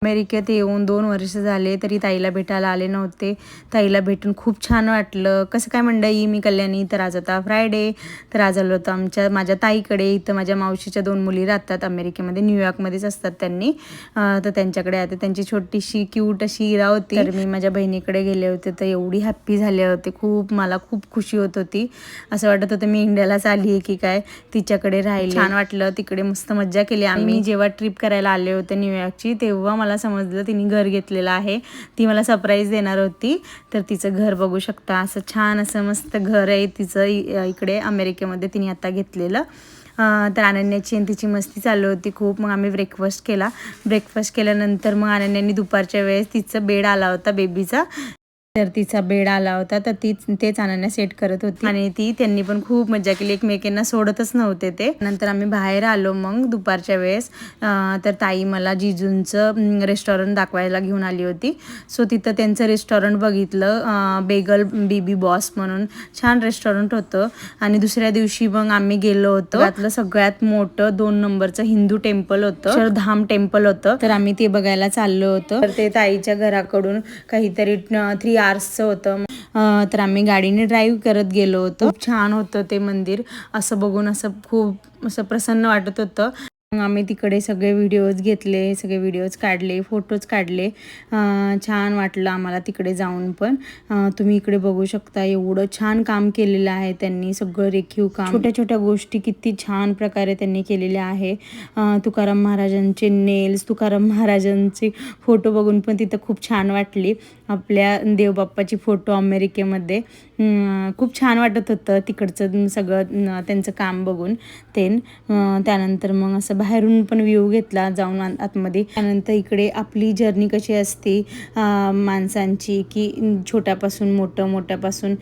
अमेरिकेत येऊन 2 वर्ष झाले तरी ताईला भेटायला आले नव्हते. ताईला भेटून खूप छान वाटलं. कसं काय मंडळी, मी कल्याणी. तर आज होता फ्रायडे. तर आज आलो होतो माझ्या ताईकडे. इथं माझ्या मावशीच्या 2 मुली राहतात अमेरिकेमध्ये, न्यूयॉर्कमध्येच असतात त्यांनी. तर त्यांच्याकडे आता त्यांची छोटीशी क्यूट अशी इरा होती. तर मी माझ्या बहिणीकडे गेले होते तर एवढी हॅप्पी झाले होते. मला खूप खुशी होत होती. असं वाटत होतं मी इंडियालाच आली आहे की काय, तिच्याकडे राहिले. छान वाटलं. तिकडे मस्त मज्जा केली आम्ही. जेव्हा ट्रिप करायला आले होते न्यूयॉर्कची तेव्हा मला समजलं तिने घर घेतलेलं आहे. ती मला सरप्राईज देणार होती. तर तिचं घर बघू शकता. असं छान असं मस्त घर आहे तिचं इकडे अमेरिकेमध्ये तिने आता घेतलेलं. तर अनन्याची आणि तिची मस्ती चालू होती खूप. मग आम्ही ब्रेकफास्ट केला. ब्रेकफास्ट केल्यानंतर मग अनन्याने दुपारच्या वेळेस तिचा बेड आला होता बेबीचा. तर तिचा बेड आला होता तर तेच अनन्या सेट करत होती आणि त्यांनी पण खूप मजा केली. एकमेकांना सोडतच नव्हते ते. नंतर आम्ही बाहेर आलो मग दुपारच्या वेळेस. तर ताई मला जिजूंचं रेस्टॉरंट दाखवायला घेऊन आली होती. सो तिथं त्यांचं रेस्टॉरंट बघितलं. बेगल बीबी बॉस म्हणून छान रेस्टॉरंट होतं. आणि दुसऱ्या दिवशी मग आम्ही गेलो होतो. त्यातलं सगळ्यात मोठं 2 नंबरचं हिंदू टेम्पल होतं, अक्षरधाम टेम्पल होतं. तर आम्ही ते बघायला चाललो होतो. तर ते ताईच्या घराकडून काहीतरी 3 आवर्सचं होतं. तर आम्ही गाडीने ड्राईव्ह करत गेलो होतो. खूप छान होतं ते मंदिर. असं बघून असं खूप असं प्रसन्न वाटत होतं. मग आम्ही तिकडे सगळे व्हिडिओज घेतले, सगळे व्हिडिओज काढले, फोटोज काढले. छान वाटलं आम्हाला तिकडे जाऊन पण. तुम्ही इकडे बघू शकता एवढं छान काम केलेलं आहे त्यांनी. सगळं रेखीव काम, छोट्या छोट्या गोष्टी किती छान प्रकारे त्यांनी केलेल्या आहे. तुकाराम महाराजांचे नेल्स, तुकाराम महाराजांचे फोटो बघून पण तिथं खूप छान वाटली. आपल्या देवबाप्पाची फोटो अमेरिकेमध्ये. खूप छान वाटत होतं तिकडचं सगळं त्यांचं काम बघून. त्यानंतर मग असं बाहेरून पण व्ह्यू घेतला जाऊन आतमध्ये. त्यानंतर इकडे आपली जर्नी कशी असते माणसांची, की छोट्यापासून मोठ्यापासून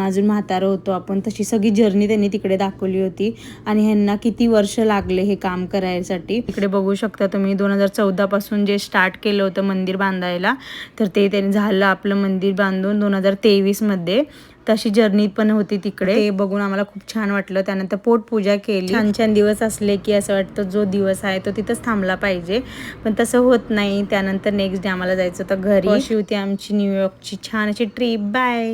अजून म्हातारं होतो आपण, तशी सगळी जर्नी त्यांनी तिकडे दाखवली होती. आणि ह्यांना किती वर्ष लागले हे काम करायसाठी. इकडे बघू शकता तुम्ही 2014 पासून जे स्टार्ट केलं होतं मंदिर बांधायला, तर ते त्यांनी झालं आपलं मंदिर बांधून 2023 मध्ये. तशी जर्नी पण होती तिकडे. ते बघून आम्हाला खूप छान वाटलं. त्यानंतर पोटपूजा केली. छान दिवस असले की असं वाटतं जो दिवस आहे तो तिथंच थांबला पाहिजे, पण तसं होत नाही. त्यानंतर नेक्स्ट डे आम्हाला जायचं होतं घरी. अशी होती आमची न्यूयॉर्कची छान अशी ट्रिप. बाय.